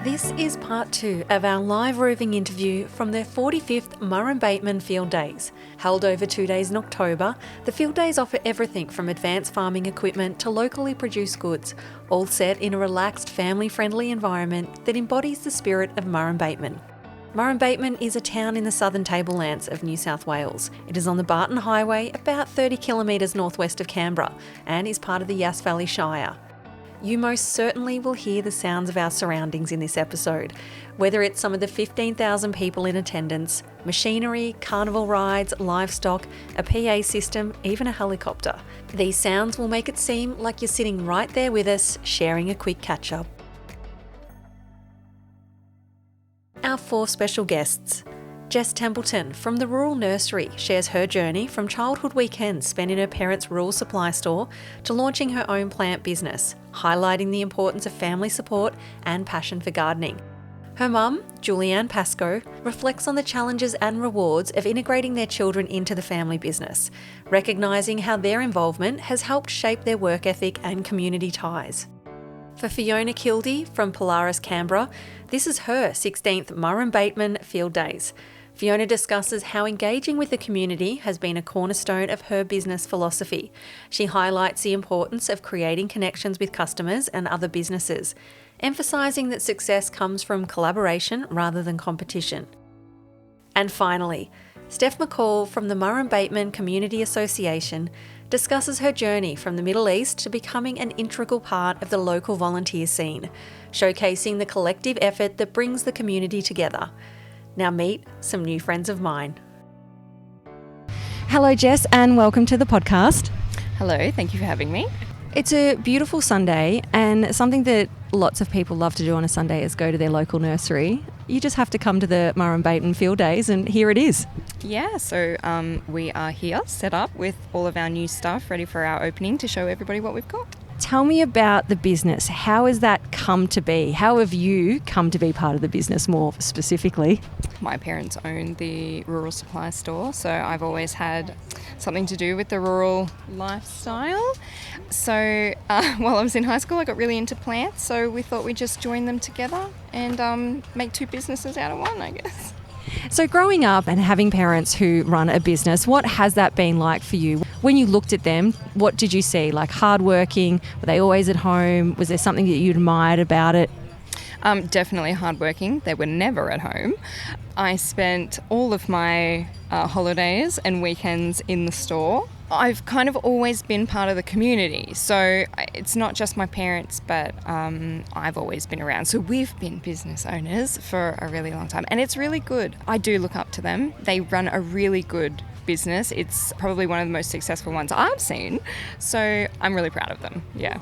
This is part 2 of our live roving interview from their 45th Murrumbateman Field Days. Held over 2 days in October, the Field Days offer everything from advanced farming equipment to locally produced goods, all set in a relaxed, family-friendly environment that embodies the spirit of Murrumbateman. Murrumbateman is a town in the southern Tablelands of New South Wales. It is on the Barton Highway, about 30 kilometres northwest of Canberra, and is part of the Yass Valley Shire. You most certainly will hear the sounds of our surroundings in this episode, whether it's some of the 15,000 people in attendance, machinery, carnival rides, livestock, a PA system, even a helicopter. These sounds will make it seem like you're sitting right there with us, sharing a quick catch-up. Our 4 special guests. Jess Templeton from the Rural Nursery shares her journey from childhood weekends spent in her parents' rural supply store to launching her own plant business, highlighting the importance of family support and passion for gardening. Her mum, Julieanne Pascoe, reflects on the challenges and rewards of integrating their children into the family business, recognising how their involvement has helped shape their work ethic and community ties. For Fiona Kildee from Polaris, Canberra, this is her 16th Murrumbateman Field Days. Fiona discusses how engaging with the community has been a cornerstone of her business philosophy. She highlights the importance of creating connections with customers and other businesses, emphasising that success comes from collaboration rather than competition. And finally, Steph McCall from the Murrumbateman Community Association discusses her journey from the Middle East to becoming an integral part of the local volunteer scene, showcasing the collective effort that brings the community together. Now meet some new friends of mine. Hello Jess, and welcome to the podcast. Hello, thank you for having me. It's a beautiful Sunday, and something that lots of people love to do on a Sunday is go to their local nursery. You just have to come to the Murrumbateman Field Days, and here it is. Yeah, so we are here set up with all of our new stuff ready for our opening to show everybody what we've got. Tell me about the business. How has that come to be? How have you come to be part of the business more specifically? My parents own the Rural Supplies store, so I've always had something to do with the rural lifestyle. So while I was in high school, I got really into plants, so we thought we'd just join them together and make 2 businesses out of one, I guess. So growing up and having parents who run a business, what has that been like for you? When you looked at them, what did you see? Like hardworking? Were they always at home? Was there something that you admired about it? Definitely hardworking. They were never at home. I spent all of my holidays and weekends in the store. I've kind of always been part of the community, so it's not just my parents, but I've always been around. So we've been business owners for a really long time, and it's really good. I do look up to them. They run a really good business. It's probably one of the most successful ones I've seen, so I'm really proud of them. Yeah.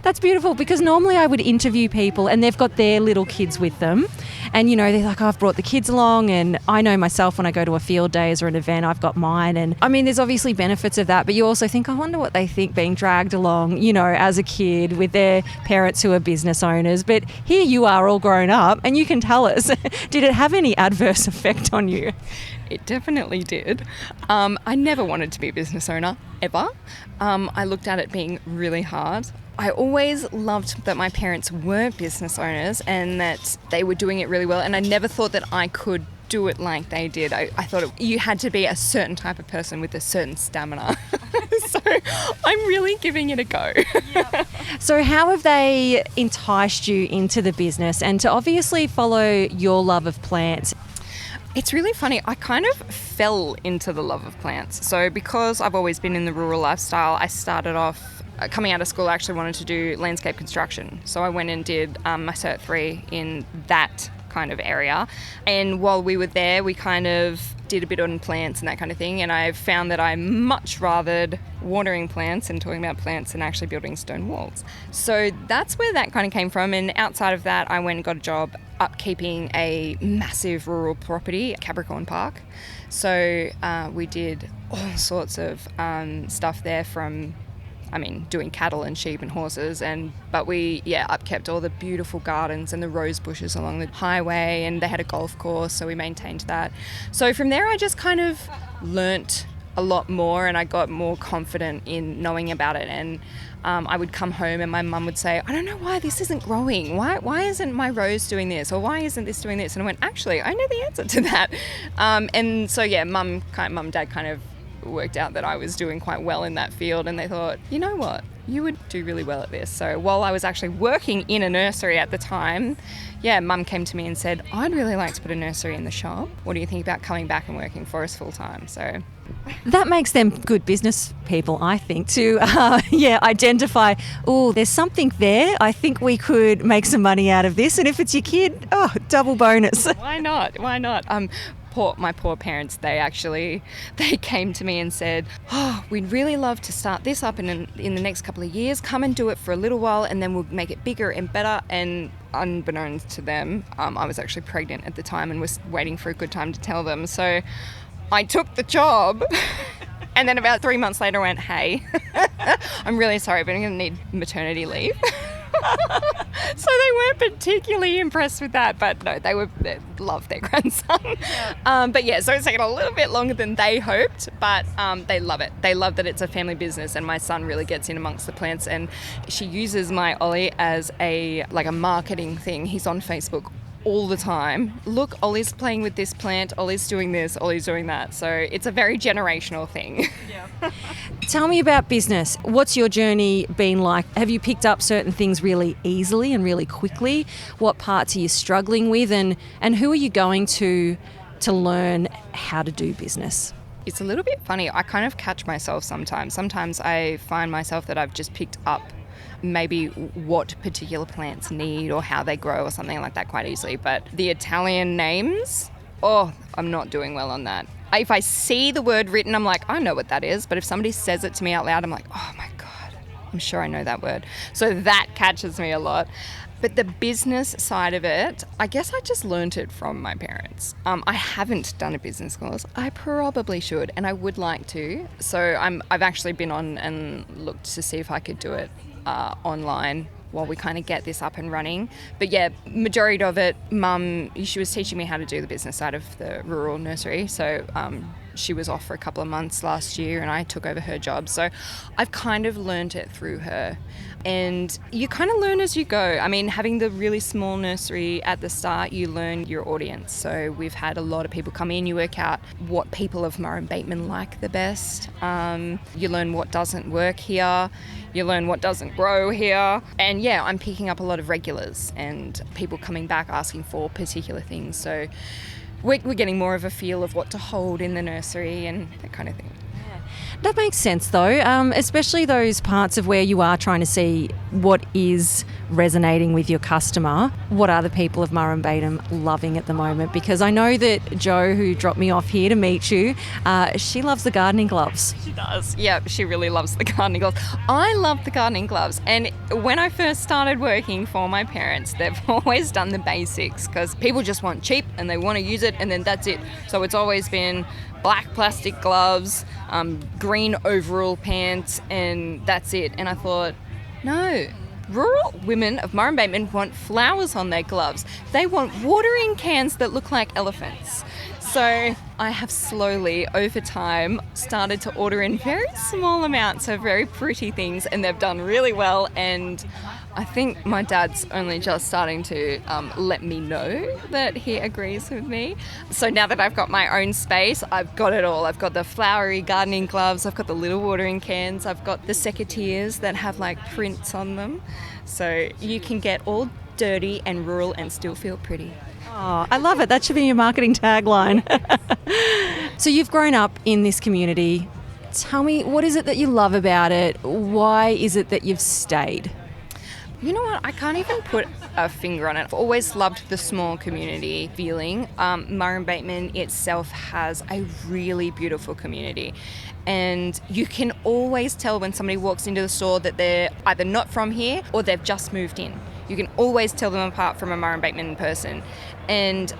That's beautiful, because normally I would interview people and they've got their little kids with them, and you know, they're like, oh, I've brought the kids along, and I know myself when I go to a field days or an event, I've got mine. And I mean, there's obviously benefits of that, but you also think, I wonder what they think being dragged along, you know, as a kid with their parents who are business owners. But here you are all grown up, and you can tell us, did it have any adverse effect on you? It definitely did. I never wanted to be a business owner, ever. I looked at it being really hard. I always loved that my parents were business owners and that they were doing it really well, and I never thought that I could do it like they did. I thought you had to be a certain type of person with a certain stamina. So I'm really giving it a go. Yeah. So how have they enticed you into the business and to obviously follow your love of plants? It's really funny. I kind of fell into the love of plants. So because I've always been in the rural lifestyle, I started off coming out of school. I actually wanted to do landscape construction. So I went and did my Cert 3 in that kind of area. And while we were there, we kind of did a bit on plants and that kind of thing. And I found that I much rathered watering plants and talking about plants than actually building stone walls. So that's where that kind of came from. And outside of that, I went and got a job upkeeping a massive rural property at Capricorn Park. So we did all sorts of stuff there, from doing cattle and sheep and horses, but we upkept all the beautiful gardens and the rose bushes along the highway, and they had a golf course, so we maintained that. So from there I just kind of learnt a a lot more, and I got more confident in knowing about it. And I would come home and my mum would say, I don't know why this isn't growing. Why isn't my rose doing this? Or why isn't this doing this? And I went, actually, I know the answer to that. And so, yeah, mum and dad kind of worked out that I was doing quite well in that field, and they thought, you know what, you would do really well at this. So while I was actually working in a nursery at the time, yeah, mum came to me and said, I'd really like to put a nursery in the shop. What do you think about coming back and working for us full time? So That makes them good business people, I think, to identify, oh, there's something there. I think we could make some money out of this. And if it's your kid, oh, double bonus. Why not? My poor parents, they came to me and said, oh, we'd really love to start this up in the next couple of years. Come and do it for a little while and then we'll make it bigger and better. And unbeknownst to them, I was actually pregnant at the time and was waiting for a good time to tell them. So I took the job and then about 3 months later I went, hey, I'm really sorry, but I'm going to need maternity leave. So they weren't particularly impressed with that, but no, they loved their grandson. But yeah, so it's taken a little bit longer than they hoped, but they love it. They love that it's a family business, and my son really gets in amongst the plants, and she uses my Ollie as a marketing thing. He's on Facebook all the time. Look, Ollie's playing with this plant, Ollie's doing this, Ollie's doing that. So it's a very generational thing. Yeah. Tell me about business. What's your journey been like? Have you picked up certain things really easily and really quickly? What parts are you struggling with, and who are you going to learn how to do business? It's a little bit funny. I kind of catch myself sometimes. Sometimes I find myself that I've just picked up maybe what particular plants need or how they grow or something like that quite easily. But the Italian names, I'm not doing well on that. If I see the word written, I'm like, I know what that is. But if somebody says it to me out loud, I'm like, oh my God, I'm sure I know that word. So that catches me a lot. But the business side of it, I guess I just learned it from my parents. I haven't done a business course. I probably should, and I would like to. So I've actually been on and looked to see if I could do it online while we kind of get this up and running. But yeah, majority of it, Mum, she was teaching me how to do the business side of the Rural Nursery. So she was off for a couple of months last year and I took over her job. So I've kind of learned it through her. And you kind of learn as you go. I mean, having the really small nursery at the start, you learn your audience. So we've had a lot of people come in, you work out what people of Murrumbateman like the best. You learn what doesn't work here. You learn what doesn't grow here. And yeah, I'm picking up a lot of regulars and people coming back asking for particular things. So we're getting more of a feel of what to hold in the nursery and that kind of thing. That makes sense though, especially those parts of where you are trying to see what is resonating with your customer. What are the people of Murrumbateman loving at the moment? Because I know that Jo, who dropped me off here to meet you, she loves the gardening gloves. She does. Yeah, she really loves the gardening gloves. I love the gardening gloves. And when I first started working for my parents, they've always done the basics because people just want cheap and they want to use it and then that's it. So it's always been black plastic gloves, green overall pants, and that's it. And I thought, no, rural women of Murrumbateman want flowers on their gloves. They want watering cans that look like elephants. So I have slowly, over time, started to order in very small amounts of very pretty things, and they've done really well. And I think my dad's only just starting to let me know that he agrees with me. So now that I've got my own space, I've got it all. I've got the flowery gardening gloves, I've got the little watering cans, I've got the secateurs that have like prints on them. So you can get all dirty and rural and still feel pretty. Oh, I love it. That should be your marketing tagline. So you've grown up in this community. Tell me, what is it that you love about it? Why is it that you've stayed? You know what? I can't even put a finger on it. I've always loved the small community feeling. Murrumbateman itself has a really beautiful community. And you can always tell when somebody walks into the store that they're either not from here or they've just moved in. You can always tell them apart from a Murrumbateman person. And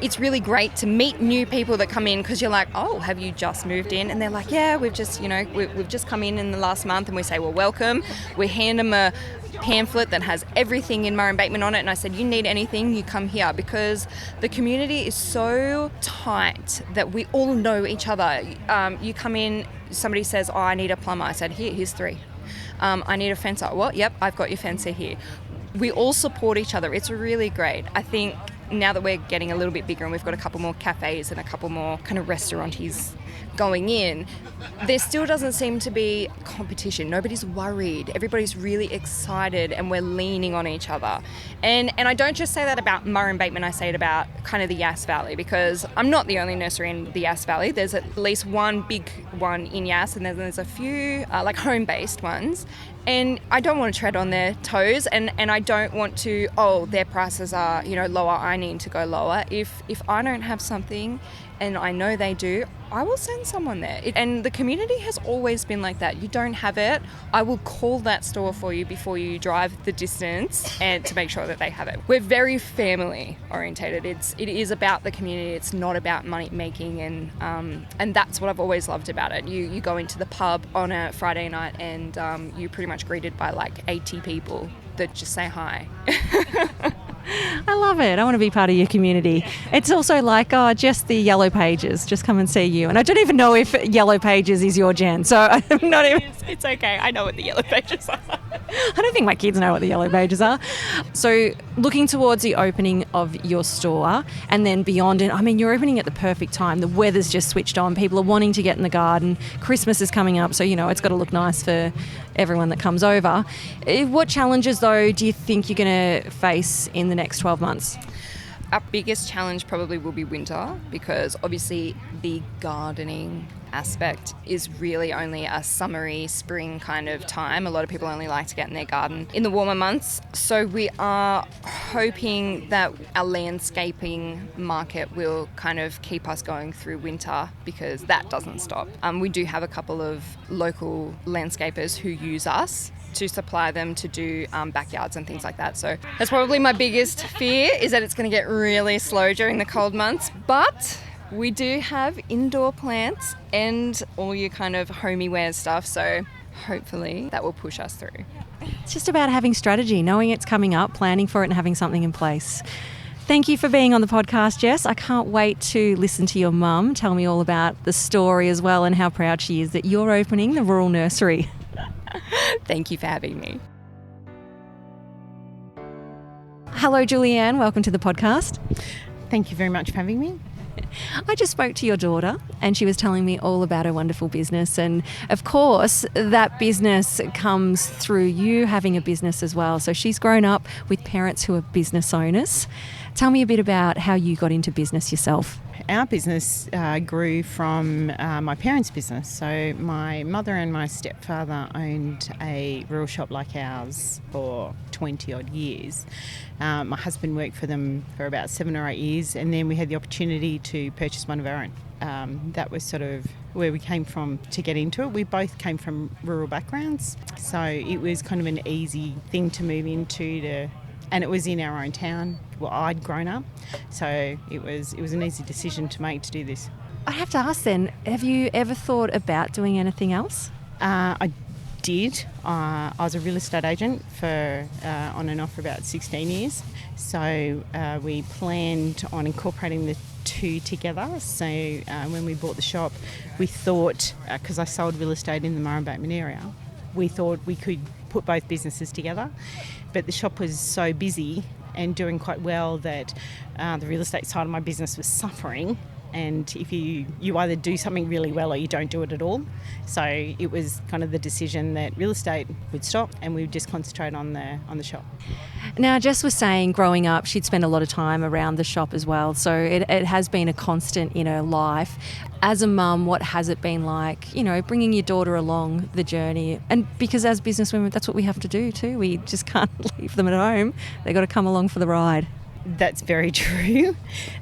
it's really great to meet new people that come in because you're like, oh, have you just moved in? And they're like, yeah, we've just come in the last month. And we say, well, welcome. We hand them a pamphlet that has everything in Murrumbateman on it. And I said, you need anything, you come here, because the community is so tight that we all know each other. You come in, somebody says, oh, I need a plumber. I said, here's 3. I need a fencer. What? Yep, I've got your fencer here. We all support each other. It's really great. I think now that we're getting a little bit bigger and we've got a couple more cafes and a couple more kind of restaurantes going in, there still doesn't seem to be competition. Nobody's worried. Everybody's really excited and we're leaning on each other. And I don't just say that about Murrumbateman, I say it about kind of the Yass Valley, because I'm not the only nursery in the Yass Valley. There's at least one big one in Yass, and then there's a few like home-based ones. And I don't want to tread on their toes, and I don't want to, their prices are, lower, I need to go lower. If I don't have something and I know they do, I will send someone there. And the community has always been like that. You don't have it, I will call that store for you before you drive the distance and to make sure that they have it. We're very family orientated. It is about the community. It's not about money making, and that's what I've always loved about it. You go into the pub on a Friday night and you're pretty much greeted by like 80 people that just say hi. I love it. I want to be part of your community. It's also like, just the Yellow Pages, just come and see you. And I don't even know if Yellow Pages is your gen, so I'm not even... It's okay. I know what the Yellow Pages are. I don't think my kids know what the Yellow Pages are. So looking towards the opening of your store and then beyond it, I mean, you're opening at the perfect time. The weather's just switched on. People are wanting to get in the garden. Christmas is coming up, so, it's got to look nice for everyone that comes over. What challenges, though, do you think you're going to face in the next 12 months? Our biggest challenge probably will be winter, because obviously the gardening aspect is really only a summery spring kind of time. A lot of people only like to get in their garden in the warmer months. So we are hoping that our landscaping market will kind of keep us going through winter, because that doesn't stop. We do have a couple of local landscapers who use us to supply them to do backyards and things like that. So that's probably my biggest fear, is that it's going to get really slow during the cold months. But we do have indoor plants and all your kind of homey wear stuff, so hopefully that will push us through. It's just about having strategy, knowing it's coming up, planning for it and having something in place. Thank you for being on the podcast, Jess. I can't wait to listen to your mum tell me all about the story as well, and how proud she is that you're opening the Rural Nursery. Thank you for having me. Hello, Julieanne. Welcome to the podcast. Thank you very much for having me. I just spoke to your daughter and she was telling me all about her wonderful business, and of course that business comes through you having a business as well. So she's grown up with parents who are business owners. Tell me a bit about how you got into business yourself. Our business grew from my parents' business. So my mother and my stepfather owned a rural shop like ours for 20 odd years. My husband worked for them for about 7 or 8 years, and then we had the opportunity to purchase one of our own. That was sort of where we came from to get into it. We both came from rural backgrounds, so it was kind of an easy thing to move into, and it was in our own town. Well, I'd grown up, so it was an easy decision to make to do this. I have to ask then, have you ever thought about doing anything else? I did. I was a real estate agent for on and off for about 16 years. So we planned on incorporating the two together. So when we bought the shop, we thought, because I sold real estate in the Murrumbateman area, we thought we could put both businesses together. But the shop was so busy and doing quite well that the real estate side of my business was suffering. And if you either do something really well or you don't do it at all. So it was kind of the decision that real estate would stop and we would just concentrate on the shop. Now, Jess was saying growing up she'd spend a lot of time around the shop as well. So it has been a constant in her life. As a mum, what has it been like, bringing your daughter along the journey? And because as businesswomen, that's what we have to do too. We just can't leave them at home. They've got to come along for the ride. That's very true.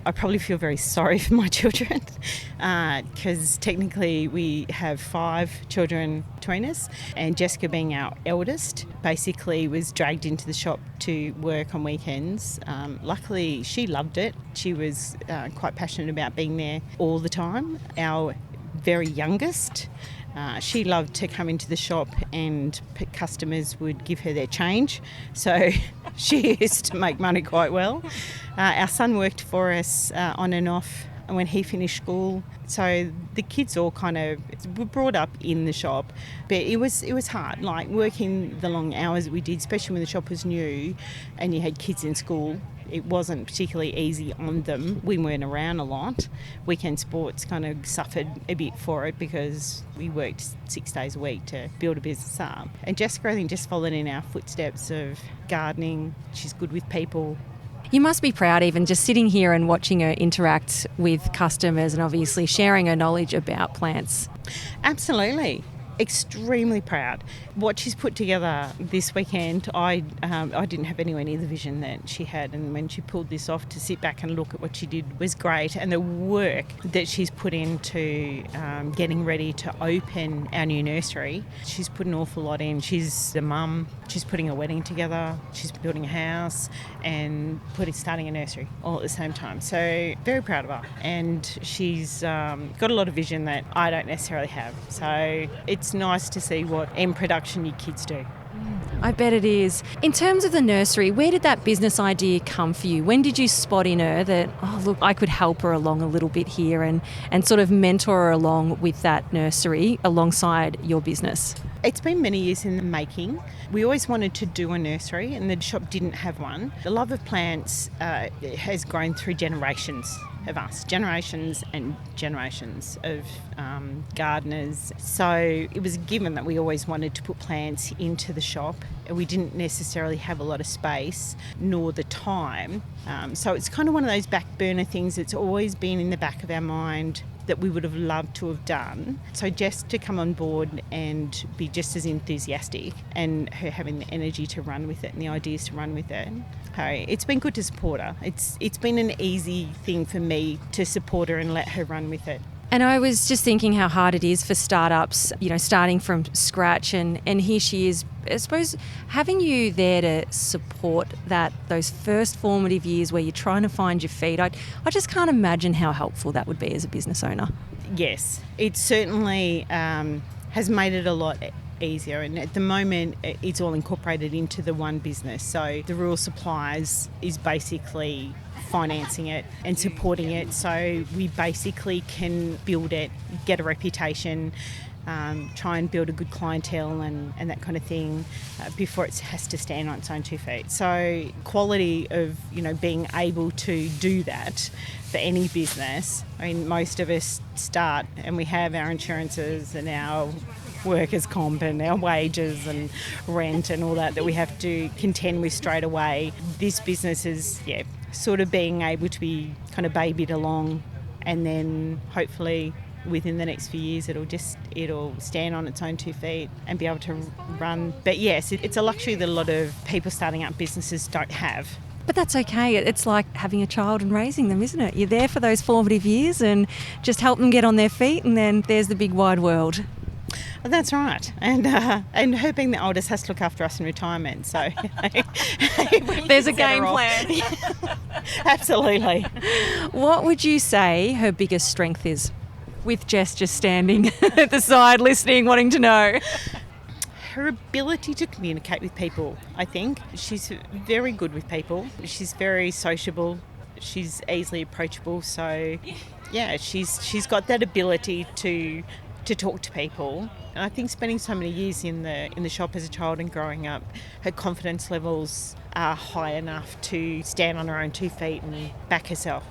I probably feel very sorry for my children because technically we have 5 children between us, and Jessica, being our eldest, basically was dragged into the shop to work on weekends. Luckily, she loved it. She was quite passionate about being there all the time. Our very youngest, she loved to come into the shop and customers would give her their change. So she used to make money quite well. Our son worked for us on and off when he finished school. So the kids all kind of were brought up in the shop. But it was hard, like working the long hours that we did, especially when the shop was new and you had kids in school. It wasn't particularly easy on them. We weren't around a lot. Weekend sports kind of suffered a bit for it because we worked 6 days a week to build a business up. And Jessica, I think, just followed in our footsteps of gardening. She's good with people. You must be proud even just sitting here and watching her interact with customers and obviously sharing her knowledge about plants. Absolutely. Extremely proud. What she's put together this weekend, I didn't have anywhere near the vision that she had, and when she pulled this off, to sit back and look at what she did was great. And the work that she's put into getting ready to open our new nursery, she's put an awful lot in. She's a mum, she's putting a wedding together, she's building a house and starting a nursery all at the same time. So very proud of her, and she's got a lot of vision that I don't necessarily have. So it's nice to see what in production your kids do. I bet it is. In terms of the nursery, where did that business idea come for you? When did you spot in her that, oh look, I could help her along a little bit here and sort of mentor her along with that nursery alongside your business? It's been many years in the making. We always wanted to do a nursery and the shop didn't have one. The love of plants has grown through generations of us, generations and generations of gardeners. So it was a given that we always wanted to put plants into the shop. We didn't necessarily have a lot of space nor the time. So it's kind of one of those back burner things that's always been in the back of our mind that we would have loved to have done. So Jess to come on board and be just as enthusiastic, and her having the energy to run with it and the ideas to run with it. It's been good to support her. It's been an easy thing for me to support her and let her run with it. And I was just thinking how hard it is for startups, starting from scratch, and here she is, I suppose, having you there to support those first formative years where you're trying to find your feet. I just can't imagine how helpful that would be as a business owner. Yes, it certainly has made it a lot easier, and at the moment it's all incorporated into the one business. So the Rural Supplies is basically financing it and supporting it, so we basically can build it, get a reputation, try and build a good clientele and that kind of thing before it has to stand on its own 2 feet. So quality of being able to do that for any business. I mean, most of us start and we have our insurances and our workers' comp and our wages and rent and all that we have to contend with straight away. This business is sort of being able to be kind of babied along, and then hopefully within the next few years it'll stand on its own 2 feet and be able to run. But yes, it's a luxury that a lot of people starting up businesses don't have. But that's okay. It's like having a child and raising them, isn't it? You're there for those formative years and just help them get on their feet, and then there's the big wide world. That's right, and her being the oldest has to look after us in retirement, so there's a game plan. Absolutely. What would you say her biggest strength is, with Jess just standing at the side listening, wanting to know? Her ability to communicate with people, I think. She's very good with people. She's very sociable. She's easily approachable, so she's got that ability to talk to people. And I think spending so many years in the shop as a child and growing up, her confidence levels are high enough to stand on her own 2 feet and back herself.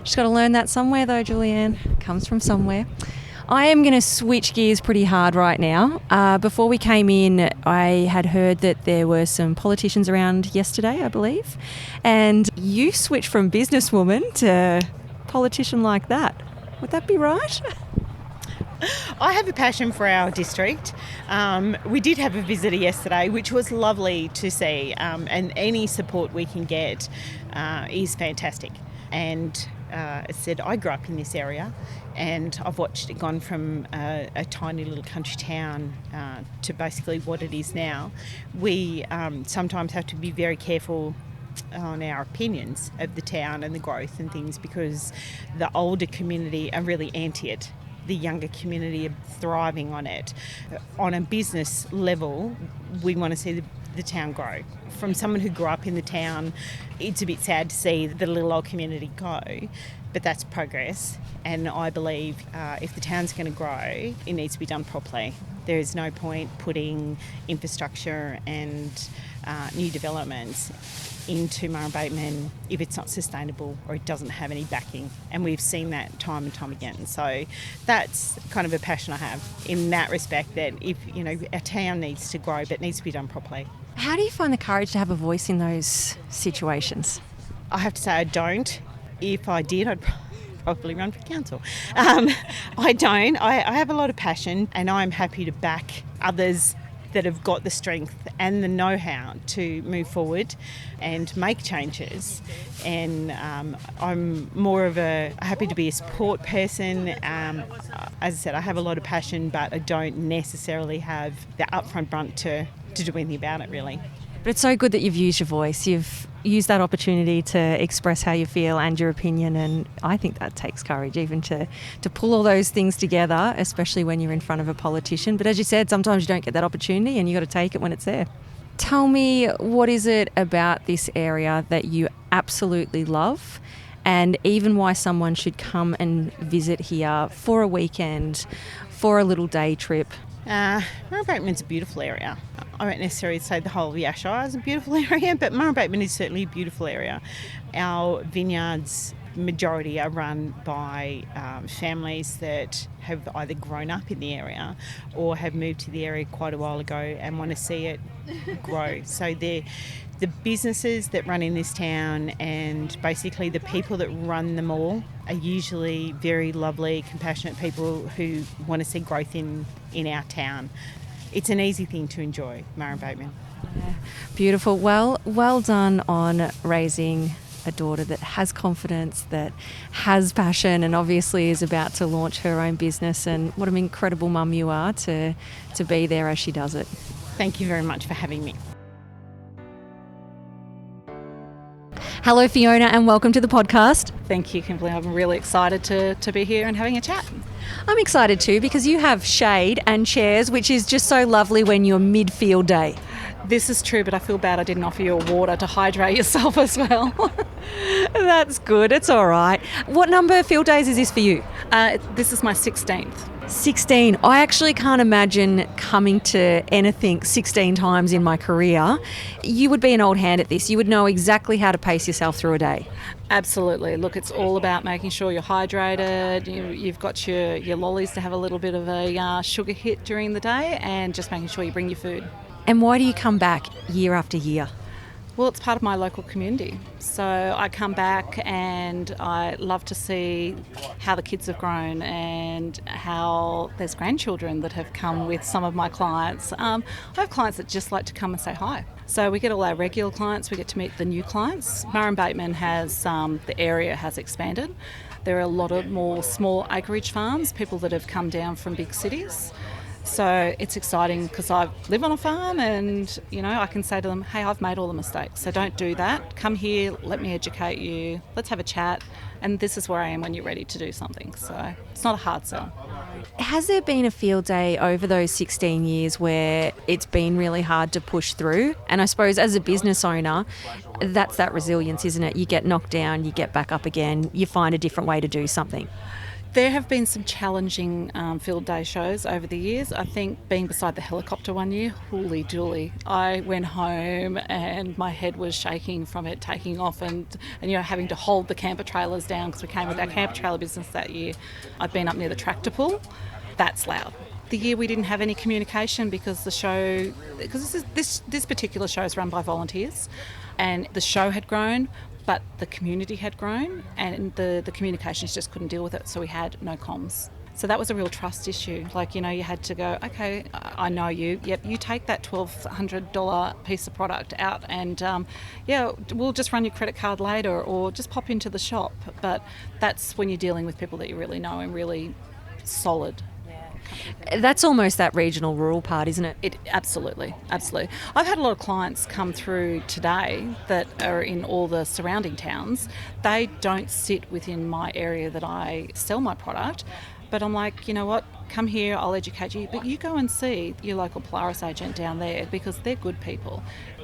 She's got to learn that somewhere though, Julieanne. Comes from somewhere. I am going to switch gears pretty hard right now. Before we came in, I had heard that there were some politicians around yesterday, I believe. And you switched from businesswoman to politician like that. Would that be right? I have a passion for our district. We did have a visitor yesterday, which was lovely to see, and any support we can get is fantastic. And as I said, I grew up in this area, and I've watched it gone from a tiny little country town to basically what it is now. We sometimes have to be very careful on our opinions of the town and the growth and things, because the older community are really anti it. The younger community are thriving on it. On a business level, we want to see the town grow. From someone who grew up in the town, it's a bit sad to see the little old community go, but that's progress. And I believe if the town's going to grow, it needs to be done properly. There is no point putting infrastructure and new developments into Murrumbateman if it's not sustainable or it doesn't have any backing, and we've seen that time and time again. So that's kind of a passion I have in that respect, that if our town needs to grow, but it needs to be done properly. How do you find the courage to have a voice in those situations? I have to say I don't. If I did, I'd probably run for council. I don't. I have a lot of passion, and I'm happy to back others that have got the strength and the know-how to move forward and make changes. And I'm more of happy to be a support person. As I said, I have a lot of passion, but I don't necessarily have the upfront brunt to do anything about it, really. But it's so good that you've used your voice. You've used that opportunity to express how you feel and your opinion, and I think that takes courage even to pull all those things together, especially when you're in front of a politician. But as you said, sometimes you don't get that opportunity and you got to take it when it's there. Tell me, what is it about this area that you absolutely love, and even why someone should come and visit here for a weekend, for a little day trip? Murrumbateman's a beautiful area. I won't necessarily say the whole of Yass Shire is a beautiful area, but Murrumbateman is certainly a beautiful area. Our vineyards, majority are run by families that have either grown up in the area or have moved to the area quite a while ago and want to see it grow. So the businesses that run in this town, and basically the people that run them all, are usually very lovely, compassionate people who want to see growth in our town. It's an easy thing to enjoy, Murrumbateman. Yeah. Beautiful. Well done on raising a daughter that has confidence, that has passion, and obviously is about to launch her own business. And what an incredible mum you are to be there as she does it. Thank you very much for having me. Hello, Fiona, and welcome to the podcast. Thank you, Kimberly. I'm really excited to be here and having a chat. I'm excited too, because you have shade and chairs, which is just so lovely when you're mid-field day. This is true, but I feel bad I didn't offer you a water to hydrate yourself as well. That's good. It's all right. What number of field days is this for you? This is my 16th. 16. I actually can't imagine coming to anything 16 times in my career. You would be an old hand at this. You would know exactly how to pace yourself through a day. Absolutely. Look, it's all about making sure you're hydrated. You've got your lollies to have a little bit of a sugar hit during the day, and just making sure you bring your food. And why do you come back year after year? Well, it's part of my local community. So I come back and I love to see how the kids have grown and how there's grandchildren that have come with some of my clients. I have clients that just like to come and say hi. So we get all our regular clients, we get to meet the new clients. Murrumbateman has, the area has expanded. There are a lot of more small acreage farms, people that have come down from big cities. So it's exciting because I live on a farm, and I can say to them, hey, I've made all the mistakes, so don't do that. Come here, let me educate you, let's have a chat, and this is where I am when you're ready to do something. So it's not a hard sell. Has there been a field day over those 16 years where it's been really hard to push through? And I suppose as a business owner, that's that resilience, isn't it? You get knocked down, you get back up again, you find a different way to do something. There have been some challenging field day shows over the years. I think being beside the helicopter one year, holy dooly, I went home and my head was shaking from it taking off and having to hold the camper trailers down because we came with our camper trailer business that year. I've been up near the tractor pull. That's loud. The year we didn't have any communication because this particular show is run by volunteers, and the show had grown, but the community had grown, and the communications just couldn't deal with it, so we had no comms. So that was a real trust issue. Like, you had to go, okay, I know you. Yep, you take that $1,200 piece of product out and, we'll just run your credit card later or just pop into the shop. But that's when you're dealing with people that you really know and really solid. That's almost that regional rural part, isn't it? Absolutely. I've had a lot of clients come through today that are in all the surrounding towns. They don't sit within my area that I sell my product, but I'm like, you know what, come here, I'll educate you, but you go and see your local Polaris agent down there because they're good people.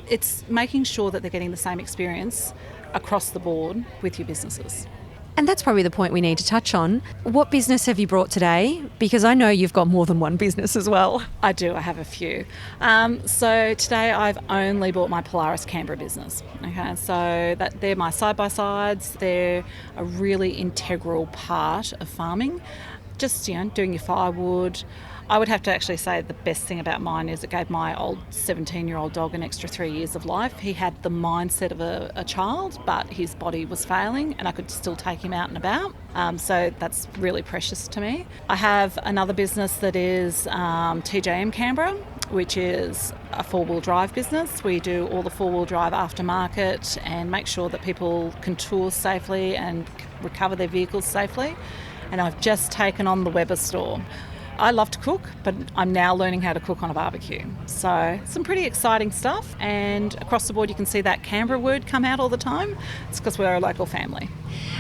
It's making sure that they're getting the same experience across the board with your businesses. And that's probably the point we need to touch on. What business have you brought today? Because I know you've got more than one business as well. I do, I have a few. So today I've only bought my Polaris Canberra business. Okay, so they're my side-by-sides. They're a really integral part of farming. Just, doing your firewood. I would have to actually say the best thing about mine is it gave my old 17-year-old dog an extra 3 years of life. He had the mindset of a child, but his body was failing and I could still take him out and about. So that's really precious to me. I have another business that is TJM Canberra, which is a four-wheel drive business. We do all the four-wheel drive aftermarket and make sure that people can tour safely and recover their vehicles safely. And I've just taken on the Weber store. I love to cook, but I'm now learning how to cook on a barbecue. So some pretty exciting stuff. And across the board, you can see that Canberra word come out all the time. It's because we're a local family.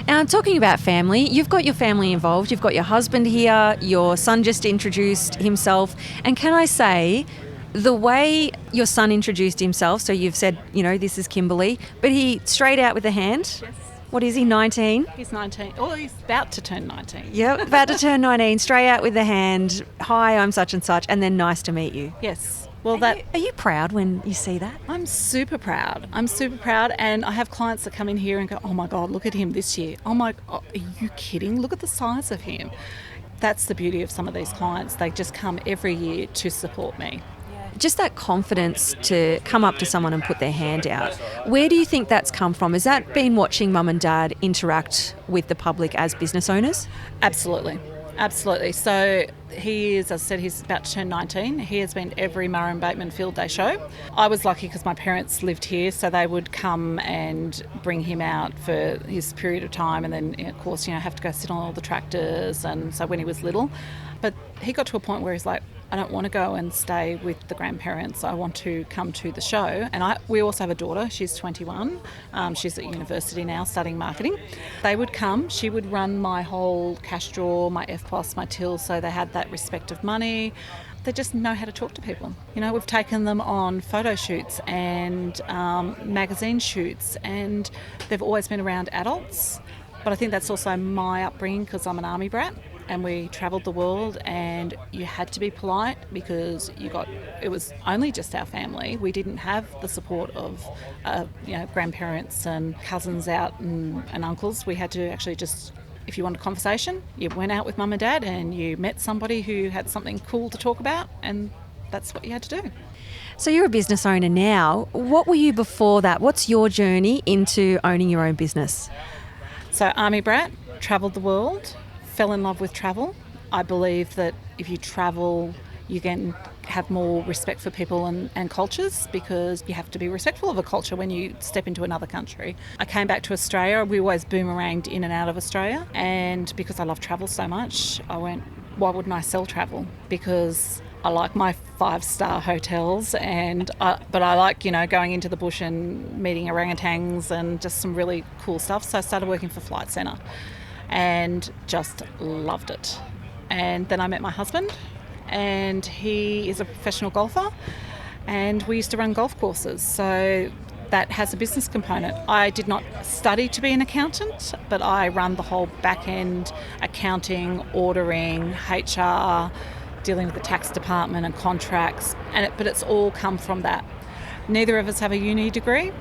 And talking about family, you've got your family involved. You've got your husband here. Your son just introduced himself. And can I say, the way your son introduced himself, so you've said, this is Kimberly, but he straight out with a hand. Yes. What is he, 19? He's 19. Oh, he's about to turn 19. Yep, about to turn 19, straight out with the hand. Hi, I'm such and such, and then nice to meet you. Yes. Well, Are you proud when you see that? I'm super proud. And I have clients that come in here and go, oh my God, look at him this year. Oh my God, are you kidding? Look at the size of him. That's the beauty of some of these clients. They just come every year to support me. Just that confidence to come up to someone and put their hand out. Where do you think that's come from? Has that been watching mum and dad interact with the public as business owners? Absolutely. So he is, as I said, he's about to turn 19. He has been every Murrumbateman Field Day show. I was lucky because my parents lived here, so they would come and bring him out for his period of time and then, of course, have to go sit on all the tractors. And so when he was little, but he got to a point where he's like, I don't want to go and stay with the grandparents. I want to come to the show. And we also have a daughter. She's 21. She's at university now studying marketing. They would come. She would run my whole cash drawer, my FPOS, my till, so they had that respect of money. They just know how to talk to people. We've taken them on photo shoots and magazine shoots, and they've always been around adults. But I think that's also my upbringing because I'm an army brat. And we travelled the world and you had to be polite because it was only just our family. We didn't have the support of grandparents and cousins out and uncles. We had to actually just, if you wanted a conversation, you went out with mum and dad and you met somebody who had something cool to talk about, and that's what you had to do. So you're a business owner now. What were you before that? What's your journey into owning your own business? So army brat, travelled the world. Fell in love with travel. I believe that if you travel, you can have more respect for people and cultures because you have to be respectful of a culture when you step into another country. I came back to Australia. We always boomeranged in and out of Australia. And because I love travel so much, I went, why wouldn't I sell travel? Because I like my 5-star hotels, but I like, going into the bush and meeting orangutans and just some really cool stuff. So I started working for Flight Centre. And just loved it. And then I met my husband, and he is a professional golfer, and we used to run golf courses. So that has a business component. I did not study to be an accountant, but I run the whole back end, accounting, ordering, HR, dealing with the tax department and contracts, but it's all come from that. Neither of us have a uni degree.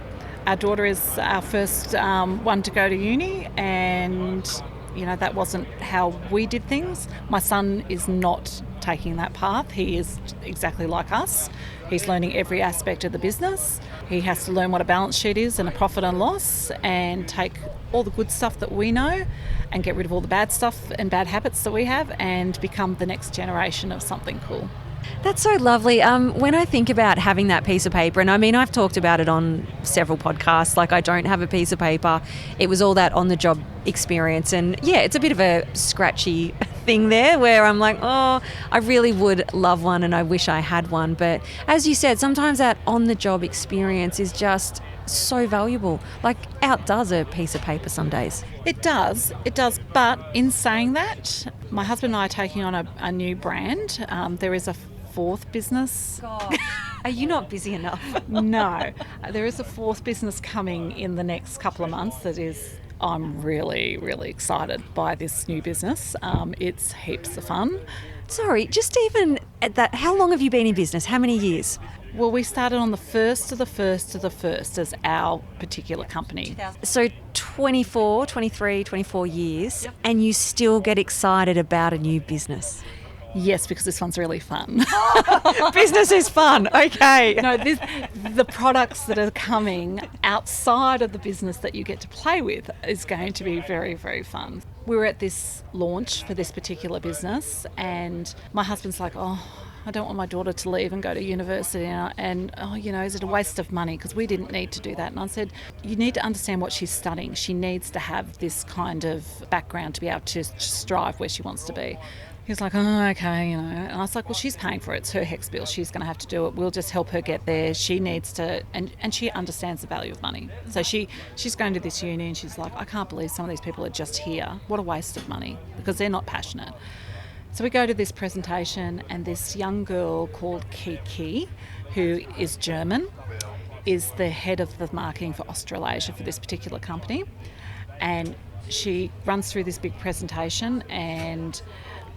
Our daughter is our first one to go to uni, and that wasn't how we did things. My son is not taking that path. He is exactly like us. He's learning every aspect of the business. He has to learn what a balance sheet is and a profit and loss, and take all the good stuff that we know and get rid of all the bad stuff and bad habits that we have, and become the next generation of something cool. That's so lovely. When I think about having that piece of paper, and I mean, I've talked about it on several podcasts, like I don't have a piece of paper. It was all that on-the-job experience. And yeah, it's a bit of a scratchy thing there where I'm like, oh, I really would love one and I wish I had one. But as you said, sometimes that on-the-job experience is just so valuable, like outdoes a piece of paper some days. It does. But in saying that, my husband and I are taking on a new brand. There is a fourth business. God, are you not busy enough? No, there is a fourth business coming in the next couple of months I'm really, really excited by this new business. It's heaps of fun. Sorry, just even at that, how long have you been in business? How many years? Well, we started on the 1st of the 1st of the 1st as our particular company. So 24, 23, 24 years, and you still get excited about a new business. Yes, because this one's really fun. Business is fun, okay. No, the products that are coming outside of the business that you get to play with is going to be very, very fun. We were at this launch for this particular business, and my husband's like, oh, I don't want my daughter to leave and go to university, and is it a waste of money? Because we didn't need to do that. And I said, you need to understand what she's studying. She needs to have this kind of background to be able to strive where she wants to be. He was like, oh, okay, And I was like, well, she's paying for it. It's her HEX bill. She's going to have to do it. We'll just help her get there. She needs to, and she understands the value of money. So she's going to this uni, and she's like, I can't believe some of these people are just here. What a waste of money, because they're not passionate. So we go to this presentation, and this young girl called Kiki, who is German, is the head of the marketing for Australasia for this particular company. And she runs through this big presentation, and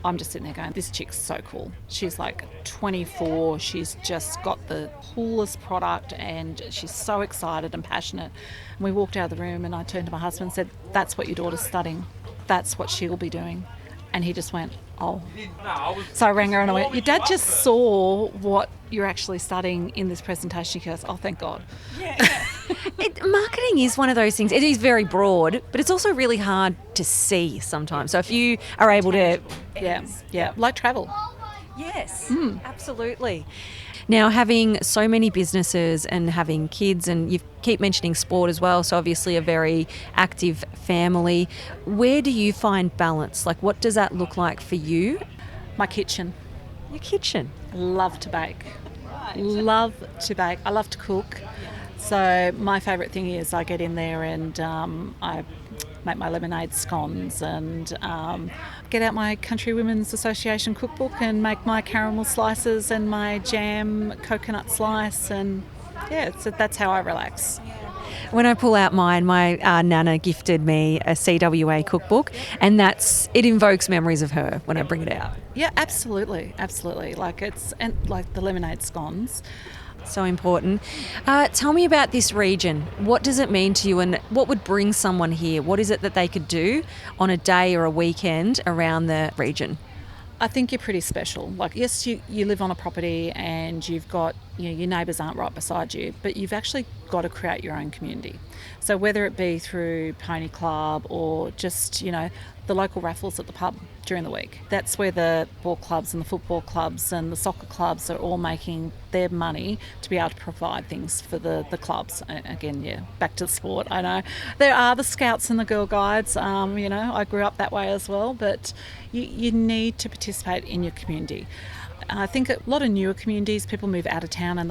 I'm just sitting there going, this chick's so cool. She's like 24. She's just got the coolest product, and she's so excited and passionate. And we walked out of the room, and I turned to my husband and said, that's what your daughter's studying. That's what she'll be doing. And he just went, oh. So I rang her and I went, your dad just saw what you're actually studying in this presentation. She goes, oh, thank God. Yeah. Marketing is one of those things. It is very broad, but it's also really hard to see sometimes. So if you are able to... Yeah, like travel. Yes, absolutely. Now, having so many businesses and having kids, and you keep mentioning sport as well, so obviously a very active family, where do you find balance? Like, what does that look like for you? My kitchen. Your kitchen? Love to bake. Love to bake. I love to cook. So my favourite thing is I get in there and I make my lemonade scones and get out my Country Women's Association cookbook and make my caramel slices and my jam coconut slice, and so that's how I relax. When I pull out mine, my Nana gifted me a CWA cookbook, and it invokes memories of her when I bring it out. Yeah, absolutely. Like the lemonade scones. So important. Tell me about this region. What does it mean to you, and what would bring someone here? What is it that they could do on a day or a weekend around the region? I think you're pretty special. Like, yes, you live on a property and you've got, your neighbours aren't right beside you, but you've actually got to create your own community. So whether it be through Pony Club or just, the local raffles at the pub during the week, that's where the ball clubs and the football clubs and the soccer clubs are all making their money to be able to provide things for the clubs. Again, back to the sport, I know. There are the Scouts and the Girl Guides, I grew up that way as well, but you need to participate in your community. I think a lot of newer communities, people move out of town and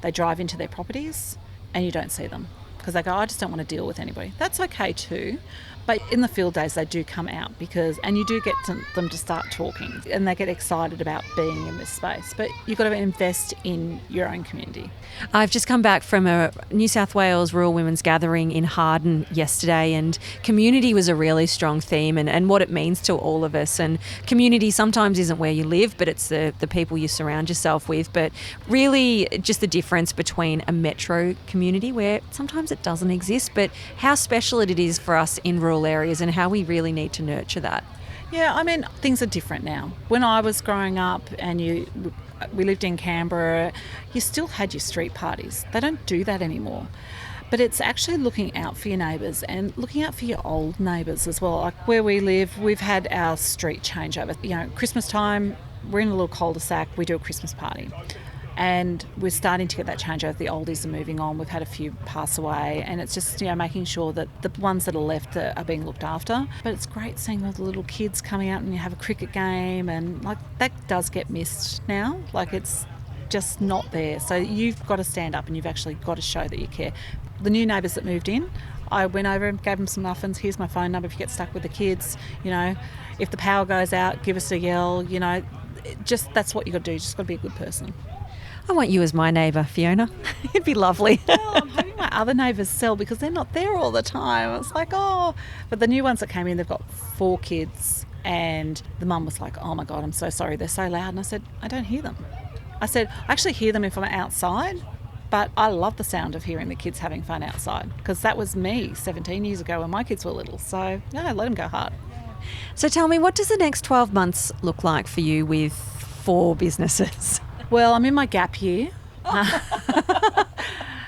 they drive into their properties and you don't see them because they go, I just don't want to deal with anybody. That's okay too. But in the field days, they do come out and you do get them to start talking and they get excited about being in this space. But you've got to invest in your own community. I've just come back from a New South Wales Rural Women's Gathering in Harden yesterday, and community was a really strong theme and what it means to all of us. And community sometimes isn't where you live, but it's the people you surround yourself with. But really just the difference between a metro community where sometimes it doesn't exist, but how special it is for us in rural areas and how we really need to nurture that. Yeah, I mean, things are different now. When I was growing up and we lived in Canberra, you still had your street parties. They don't do that anymore. But it's actually looking out for your neighbours and looking out for your old neighbours as well. Like where we live, we've had our street changeover. You know, Christmas time, we're in a little cul-de-sac, we do a Christmas party. And we're starting to get that changeover. The oldies are moving on. We've had a few pass away, and it's just, you know, making sure that the ones that are left are being looked after. But it's great seeing all the little kids coming out and you have a cricket game, and like that does get missed now. Like it's just not there. So you've got to stand up and you've actually got to show that you care. The new neighbours that moved in, I went over and gave them some muffins. Here's my phone number if you get stuck with the kids. You know, if the power goes out, give us a yell. You know, just that's what you got to do. You just got to be a good person. I want you as my neighbour, Fiona. It'd be lovely. Well, I'm hoping my other neighbours sell because they're not there all the time. It's like, oh. But the new ones that came in, they've got 4 kids. And the mum was like, oh my God, I'm so sorry. They're so loud. And I said, I don't hear them. I said, I actually hear them if I'm outside. But I love the sound of hearing the kids having fun outside because that was me 17 years ago when my kids were little. So, yeah, let them go hard. So tell me, what does the next 12 months look like for you with 4 businesses? Well, I'm in my gap year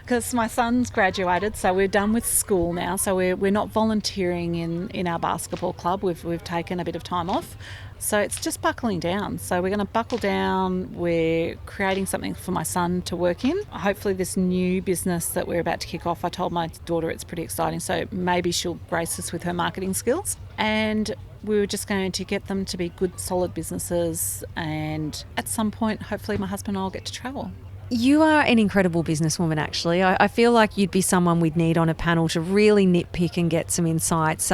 because my son's graduated, so we're done with school now. So we're not volunteering in our basketball club. We've taken a bit of time off. So it's just buckling down. So we're going to buckle down. We're creating something for my son to work in. Hopefully this new business that we're about to kick off, I told my daughter it's pretty exciting. So maybe she'll grace us with her marketing skills. And we were just going to get them to be good, solid businesses. And at some point, hopefully my husband and I will get to travel. You are an incredible businesswoman, actually. I feel like you'd be someone we'd need on a panel to really nitpick and get some insights.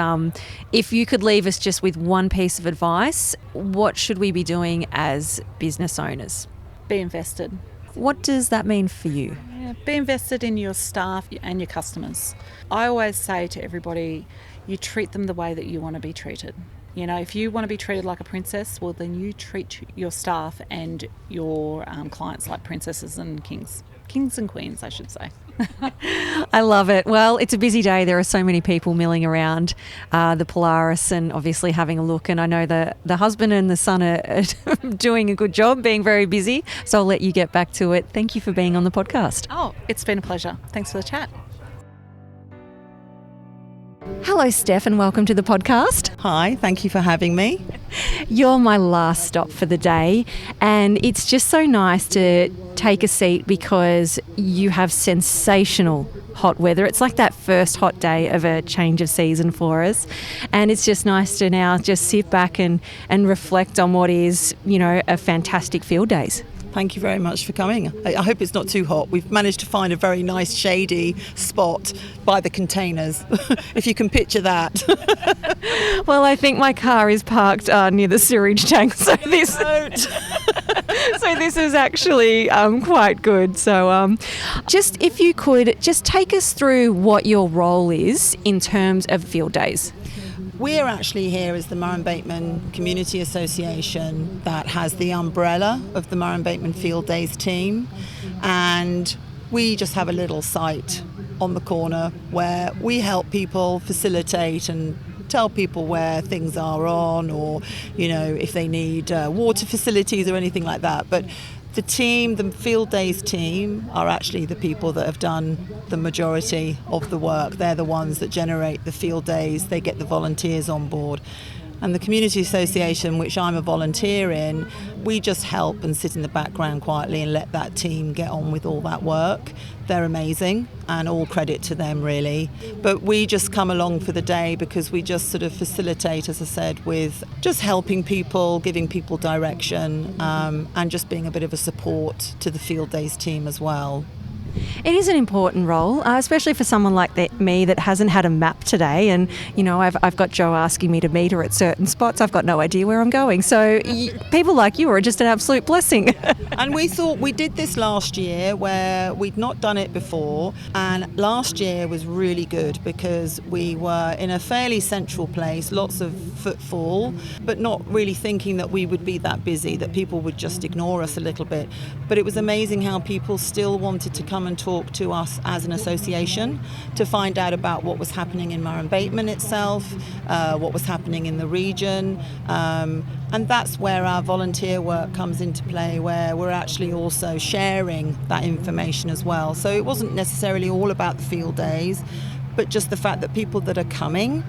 If you could leave us just with one piece of advice, what should we be doing as business owners? Be invested. What does that mean for you? Yeah, be invested in your staff and your customers. I always say to everybody, you treat them the way that you want to be treated. You know, if you want to be treated like a princess, well, then you treat your staff and your clients like princesses and kings. Kings and queens, I should say. I love it. Well, it's a busy day. There are so many people milling around the Polaris and obviously having a look. And I know the husband and the son are doing a good job, being very busy. So I'll let you get back to it. Thank you for being on the podcast. Oh, it's been a pleasure. Thanks for the chat. Hello, Steph, and welcome to the podcast. Hi, thank you for having me. You're my last stop for the day, and it's just so nice to take a seat because you have sensational hot weather. It's like that first hot day of a change of season for us, and it's just nice to now just sit back and reflect on what is, you know, a fantastic field days. Thank you very much for coming. I hope it's not too hot. We've managed to find a very nice shady spot by the containers, if you can picture that. Well, I think my car is parked near the sewage tank, so this is actually quite good. So just if you could just take us through what your role is in terms of field days. We're actually here as the Murrumbateman Community Association that has the umbrella of the Murrumbateman Field Days team, and we just have a little site on the corner where we help people facilitate and tell people where things are on, or, you know, if they need water facilities or anything like that. But the team, the Field Days team, are actually the people that have done the majority of the work. They're the ones that generate the field days. They get the volunteers on board. And the Community Association, which I'm a volunteer in, we just help and sit in the background quietly and let that team get on with all that work. They're amazing, and all credit to them, really. But we just come along for the day because we just sort of facilitate, as I said, with just helping people, giving people direction, and just being a bit of a support to the Field Days team as well. It is an important role, especially for someone like me that hasn't had a map today. And, you know, I've got Joe asking me to meet her at certain spots. I've got no idea where I'm going. So people like you are just an absolute blessing. And we thought we did this last year where we'd not done it before. And last year was really good because we were in a fairly central place, lots of footfall, but not really thinking that we would be that busy, that people would just ignore us a little bit. But it was amazing how people still wanted to come come and talk to us as an association to find out about what was happening in Murrumbateman itself, what was happening in the region. And that's where our volunteer work comes into play, where we're actually also sharing that information as well. So it wasn't necessarily all about the field days, but just the fact that people that are coming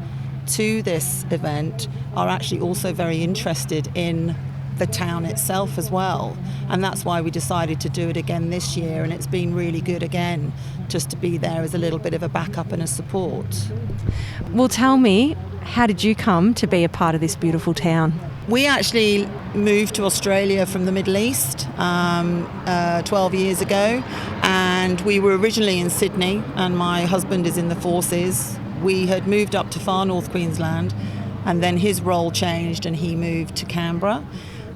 to this event are actually also very interested in the town itself as well. And that's why we decided to do it again this year, and it's been really good again just to be there as a little bit of a backup and a support. Well, tell me, how did you come to be a part of this beautiful town? We actually moved to Australia from the Middle East 12 years ago, and we were originally in Sydney, and my husband is in the forces. We had moved up to far north Queensland, and then his role changed and he moved to Canberra.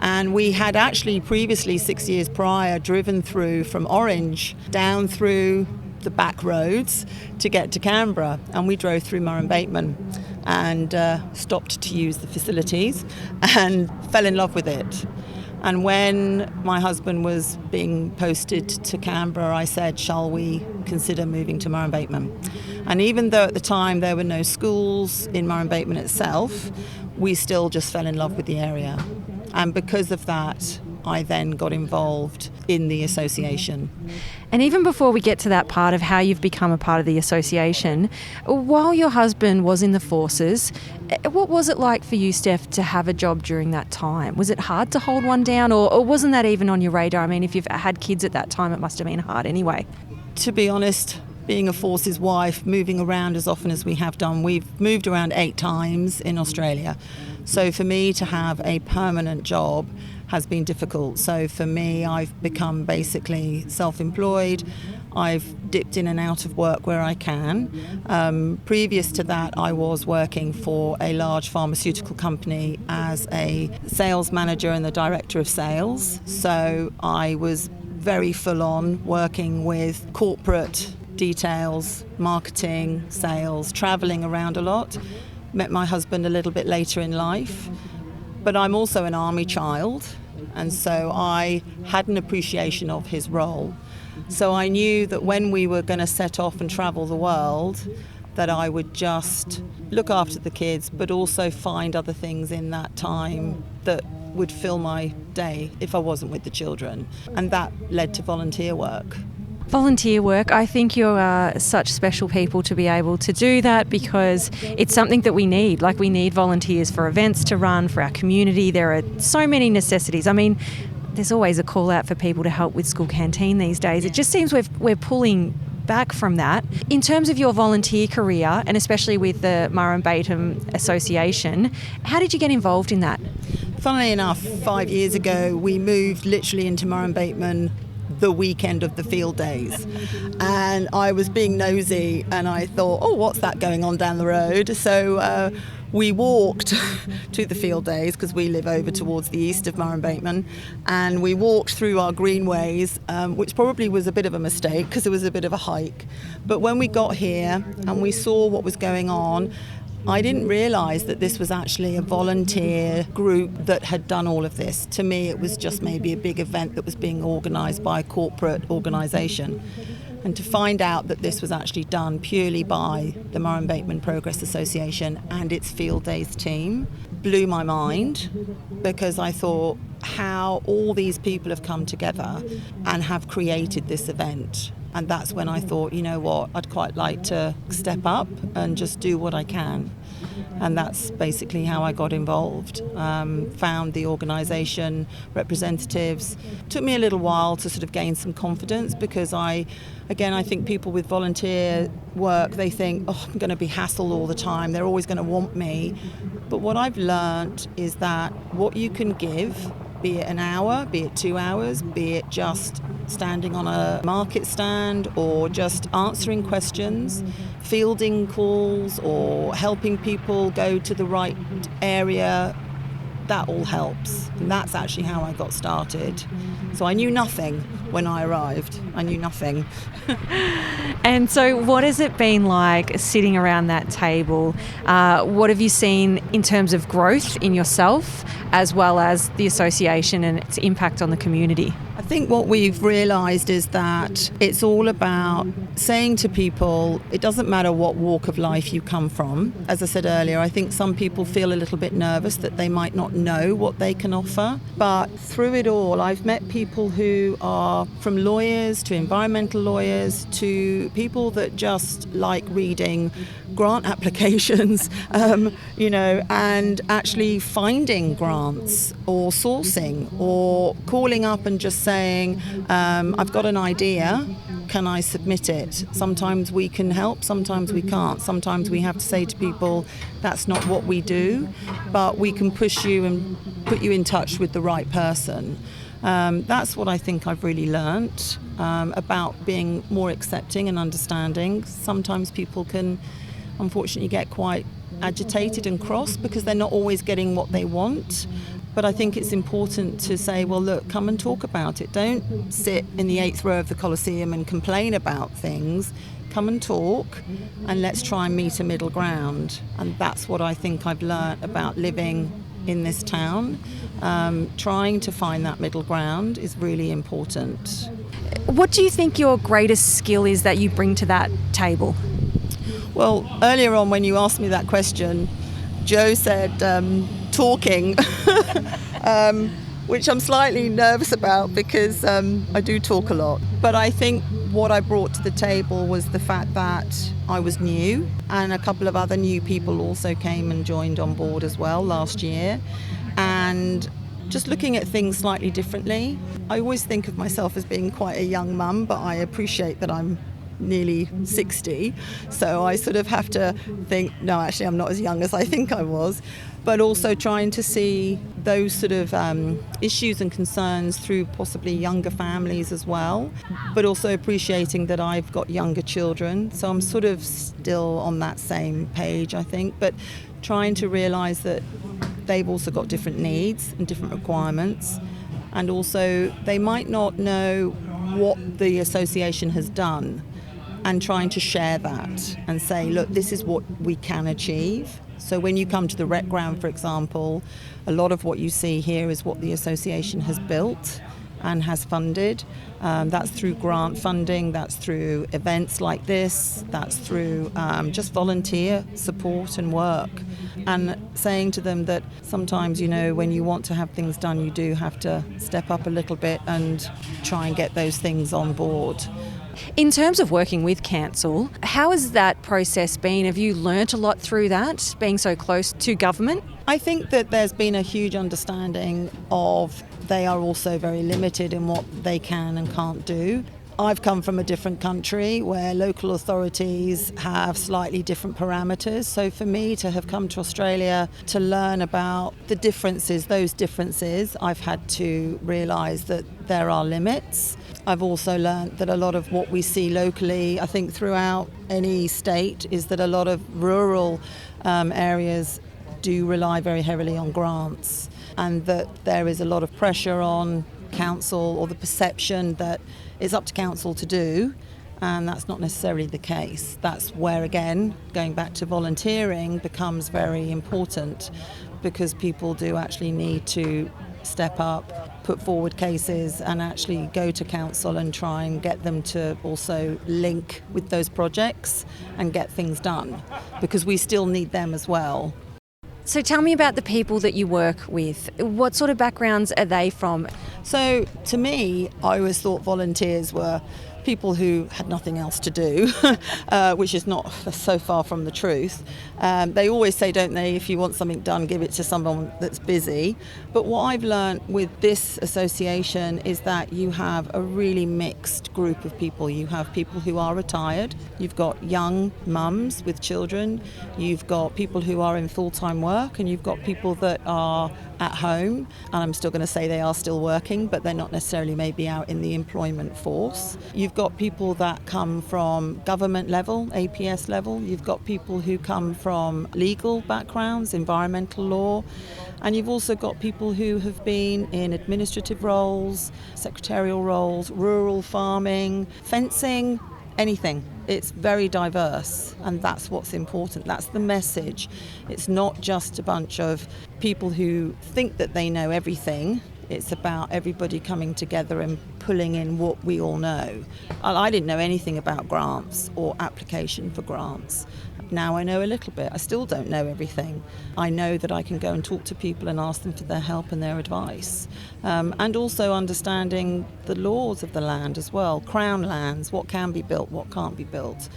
And we had actually previously, 6 years prior, driven through from Orange down through the back roads to get to Canberra, and we drove through Murrumbateman and stopped to use the facilities and fell in love with it. And when my husband was being posted to Canberra, I said, shall we consider moving to Murrumbateman? And even though at the time there were no schools in Murrumbateman itself, we still just fell in love with the area. And because of that, I then got involved in the association. And even before we get to that part of how you've become a part of the association, while your husband was in the forces, what was it like for you, Steph, to have a job during that time? Was it hard to hold one down, or wasn't that even on your radar? I mean, if you've had kids at that time, it must have been hard anyway. To be honest, being a forces wife, moving around as often as we have done, we've moved around 8 times in Australia. So for me to have a permanent job has been difficult. So for me, I've become basically self-employed. I've dipped in and out of work where I can. Previous to that, I was working for a large pharmaceutical company as a sales manager and the director of sales. So I was very full on working with corporate details, marketing, sales, traveling around a lot. Met my husband a little bit later in life. But I'm also an army child, and so I had an appreciation of his role. So I knew that when we were going to set off and travel the world, that I would just look after the kids, but also find other things in that time that would fill my day if I wasn't with the children. And that led to volunteer work. Volunteer work, I think you're such special people to be able to do that, because it's something that we need. Like, we need volunteers for events to run, for our community. There are so many necessities. I mean, there's always a call out for people to help with school canteen these days. It just seems we're pulling back from that. In terms of your volunteer career, and especially with the Murrumbateman Association, how did you get involved in that? Funnily enough, 5 years ago, we moved literally into Murrumbateman the weekend of the field days, and I was being nosy and I thought, oh, what's that going on down the road? So we walked to the field days, because we live over towards the east of Murrumbateman, and we walked through our greenways, which probably was a bit of a mistake because it was a bit of a hike. But when we got here and we saw what was going on, I didn't realise that this was actually a volunteer group that had done all of this. To me, it was just maybe a big event that was being organised by a corporate organisation. And to find out that this was actually done purely by the Murrumbateman Progress Association and its field days team blew my mind, because I thought how all these people have come together and have created this event. And that's when I thought, you know what, I'd quite like to step up and just do what I can. And that's basically how I got involved. Found the organisation, representatives. Took me a little while to sort of gain some confidence, because I think people with volunteer work, they think, oh, I'm going to be hassled all the time. They're always going to want me. But what I've learnt is that what you can give, be it an hour, be it 2 hours, be it just standing on a market stand or just answering questions, fielding calls or helping people go to the right area, that all helps. And that's actually how I got started. So I knew nothing when I arrived. I knew nothing. And so what has it been like sitting around that table? What have you seen in terms of growth in yourself, as well as the association and its impact on the community? I think what we've realised is that it's all about saying to people, it doesn't matter what walk of life you come from. As I said earlier, I think some people feel a little bit nervous that they might not know what they can offer. But through it all, I've met people who are from lawyers to environmental lawyers to people that just like reading grant applications, and actually finding grants or sourcing or calling up and just saying, I've got an idea, can I submit it? Sometimes we can help, sometimes we can't. Sometimes we have to say to people, that's not what we do, but we can push you and put you in touch with the right person. That's what I think I've really learnt about being more accepting and understanding. Sometimes people can unfortunately get quite agitated and cross because they're not always getting what they want. But I think it's important to say, well, look, come and talk about it. Don't sit in the 8th row of the Colosseum and complain about things. Come and talk, and let's try and meet a middle ground. And that's what I think I've learnt about living in this town. Trying to find that middle ground is really important. What do you think your greatest skill is that you bring to that table? Well, earlier on when you asked me that question, Joe said talking, which I'm slightly nervous about because I do talk a lot. But I think what I brought to the table was the fact that I was new, and a couple of other new people also came and joined on board as well last year. And just looking at things slightly differently. I always think of myself as being quite a young mum, but I appreciate that I'm nearly 60, so I sort of have to think, no, actually I'm not as young as I think I was, but also trying to see those sort of issues and concerns through possibly younger families as well, but also appreciating that I've got younger children, so I'm sort of still on that same page, I think, but trying to realise that they've also got different needs and different requirements, and also they might not know what the association has done, and trying to share that and say, look, this is what we can achieve. So when you come to the rec ground, for example, a lot of what you see here is what the association has built and has funded. That's through grant funding, that's through events like this, that's through just volunteer support and work. And saying to them that sometimes, when you want to have things done, you do have to step up a little bit and try and get those things on board. In terms of working with council, how has that process been? Have you learnt a lot through that, being so close to government? I think that there's been a huge understanding of they are also very limited in what they can and can't do. I've come from a different country where local authorities have slightly different parameters. So for me to have come to Australia to learn about the differences, those differences, I've had to realise that there are limits. I've also learnt that a lot of what we see locally, I think throughout any state, is that a lot of rural areas do rely very heavily on grants, and that there is a lot of pressure on council, or the perception that it's up to council to do, and that's not necessarily the case. That's where, again, going back to volunteering becomes very important, because people do actually need to step up, put forward cases, and actually go to council and try and get them to also link with those projects and get things done, because we still need them as well. So tell me about the people that you work with. What sort of backgrounds are they from? So to me, I always thought volunteers were people who had nothing else to do, which is not so far from the truth. They always say, don't they, if you want something done, give it to someone that's busy. But what I've learned with this association is that you have a really mixed group of people. You have people who are retired, you've got young mums with children, you've got people who are in full-time work, and you've got people that are at home, and I'm still going to say they are still working, but they're not necessarily maybe out in the employment force. You've got people that come from government level, APS level. You've got people who come from legal backgrounds, environmental law, and you've also got people who have been in administrative roles, secretarial roles, rural farming, fencing, anything. It's very diverse, and that's what's important. That's the message. It's not just a bunch of people who think that they know everything. It's about everybody coming together and pulling in what we all know. I didn't know anything about grants or application for grants. Now I know a little bit. I still don't know everything. I know that I can go and talk to people and ask them for their help and their advice. And also understanding the laws of the land as well. Crown lands, what can be built, what can't be built.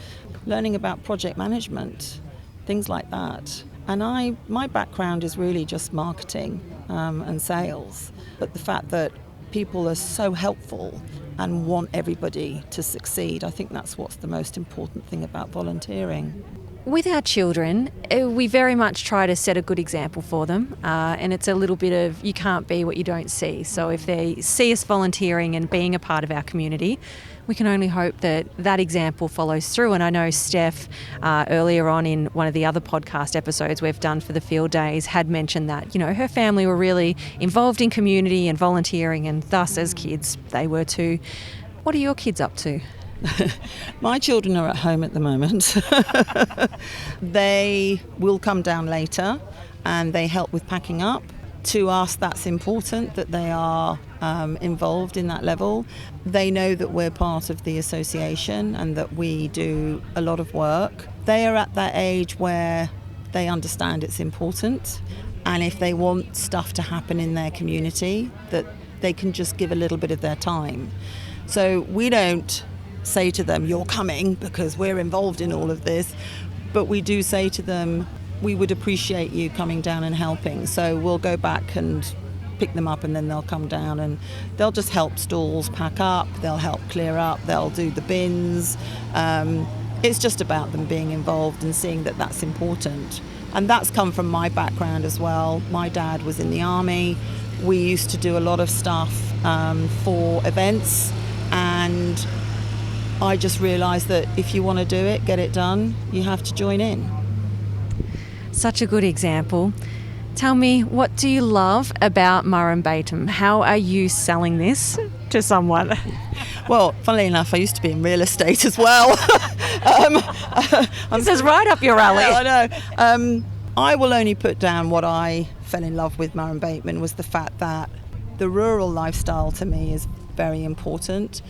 Learning about project management, things like that. And my background is really just marketing and sales. But the fact that people are so helpful and want everybody to succeed, I think that's what's the most important thing about volunteering. With our children, we very much try to set a good example for them, and it's a little bit of you can't be what you don't see. So if they see us volunteering and being a part of our community, we can only hope that that example follows through. And I know Steph, earlier on in one of the other podcast episodes we've done for the field days, had mentioned that, her family were really involved in community and volunteering, and thus as kids they were too. What are your kids up to? My children are at home at the moment. They will come down later and they help with packing up. To us, that's important that they are involved in that level. They know that we're part of the association and that we do a lot of work. They are at that age where they understand it's important, and if they want stuff to happen in their community, that they can just give a little bit of their time. So we don't say to them, you're coming because we're involved in all of this, but we do say to them, we would appreciate you coming down and helping. So we'll go back and pick them up, and then they'll come down and they'll just help stalls pack up, they'll help clear up, they'll do the bins. It's just about them being involved and seeing that that's important. And that's come from my background as well. My dad was in the army. We used to do a lot of stuff for events, and I just realised that if you want to do it, get it done, you have to join in. Such a good example. Tell me, what do you love about Murrumbateman? How are you selling this to someone? Well, funnily enough, I used to be in real estate as well. This is right up your alley. I know. I will only put down what I fell in love with Murrumbateman was the fact that the rural lifestyle to me is very important.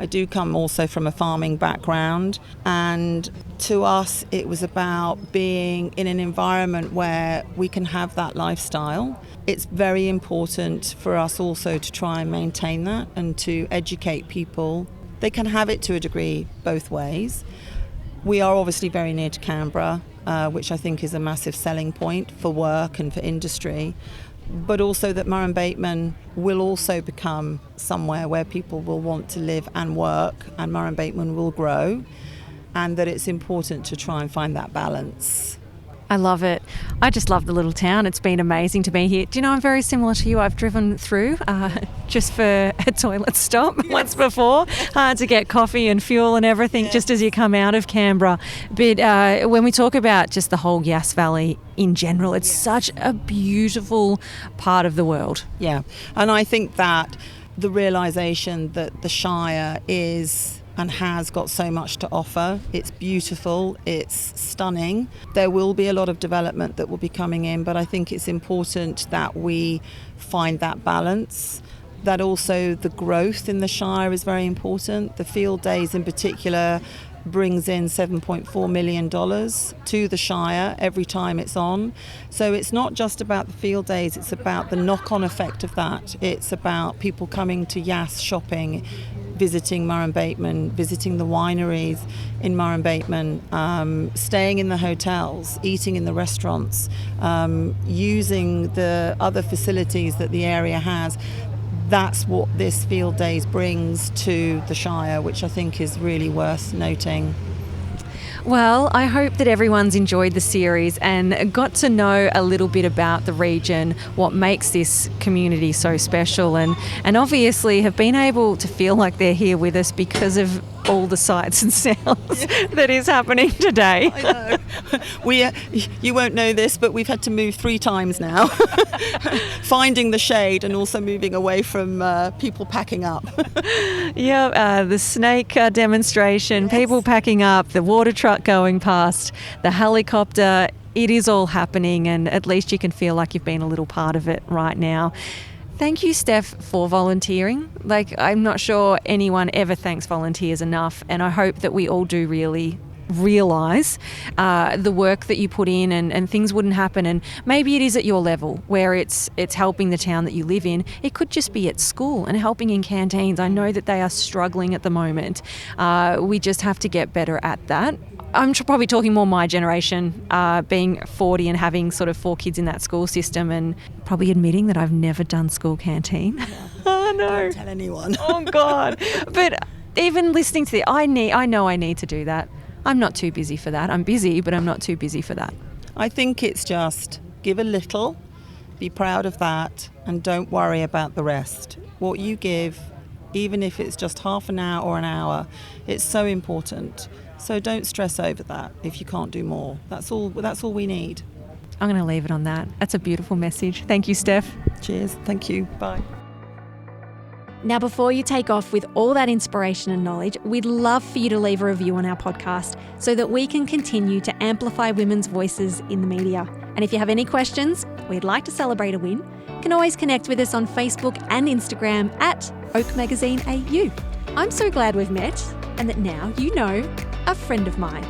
I do come also from a farming background, and to us it was about being in an environment where we can have that lifestyle. It's very important for us also to try and maintain that and to educate people. They can have it to a degree both ways. We are obviously very near to Canberra, which I think is a massive selling point for work and for industry. But also that Murrumbateman will also become somewhere where people will want to live and work, and Murrumbateman will grow, and that it's important to try and find that balance. I love it. I just love the little town. It's been amazing to be here. Do you know, I'm very similar to you. I've driven through just for a toilet stop once before to get coffee and fuel and everything just as you come out of Canberra. But when we talk about just the whole Yass Valley in general, it's such a beautiful part of the world. Yeah, and I think that the realisation that the Shire is and has got so much to offer. It's beautiful, it's stunning. There will be a lot of development that will be coming in, but I think it's important that we find that balance. That also the growth in the Shire is very important. The field days in particular brings in $7.4 million to the Shire every time it's on. So it's not just about the field days, it's about the knock-on effect of that. It's about people coming to Yass shopping, visiting Murrumbateman, visiting the wineries in Murrumbateman, staying in the hotels, eating in the restaurants, using the other facilities that the area has. That's what this Field Days brings to the Shire, which I think is really worth noting. Well, I hope that everyone's enjoyed the series and got to know a little bit about the region, what makes this community so special, and obviously have been able to feel like they're here with us because of all the sights and sounds that is happening today. I know. You won't know this, but we've had to move 3 times now, finding the shade and also moving away from people packing up. The snake demonstration, people packing up, the water truck going past, the helicopter. It is all happening, and at least you can feel like you've been a little part of it right now. Thank you, Steph, for volunteering. Like, I'm not sure anyone ever thanks volunteers enough, and I hope that we all do really realise the work that you put in, and things wouldn't happen. And maybe it is at your level where it's helping the town that you live in. It could just be at school and helping in canteens. I know that they are struggling at the moment. We just have to get better at that. I'm probably talking more my generation, being 40 and having sort of 4 kids in that school system, and probably admitting that I've never done school canteen. Oh no! Don't tell anyone. Oh God! But even listening to I know I need to do that. I'm not too busy for that. I'm busy, but I'm not too busy for that. I think it's just give a little, be proud of that, and don't worry about the rest. What you give, even if it's just half an hour or an hour, it's so important. So don't stress over that if you can't do more. That's all we need. I'm going to leave it on that. That's a beautiful message. Thank you, Steph. Cheers. Thank you. Bye. Now, before you take off with all that inspiration and knowledge, we'd love for you to leave a review on our podcast so that we can continue to amplify women's voices in the media. And if you have any questions, we'd like to celebrate a win, you can always connect with us on Facebook and Instagram at Oak Magazine AU. I'm so glad we've met and that now you know a friend of mine.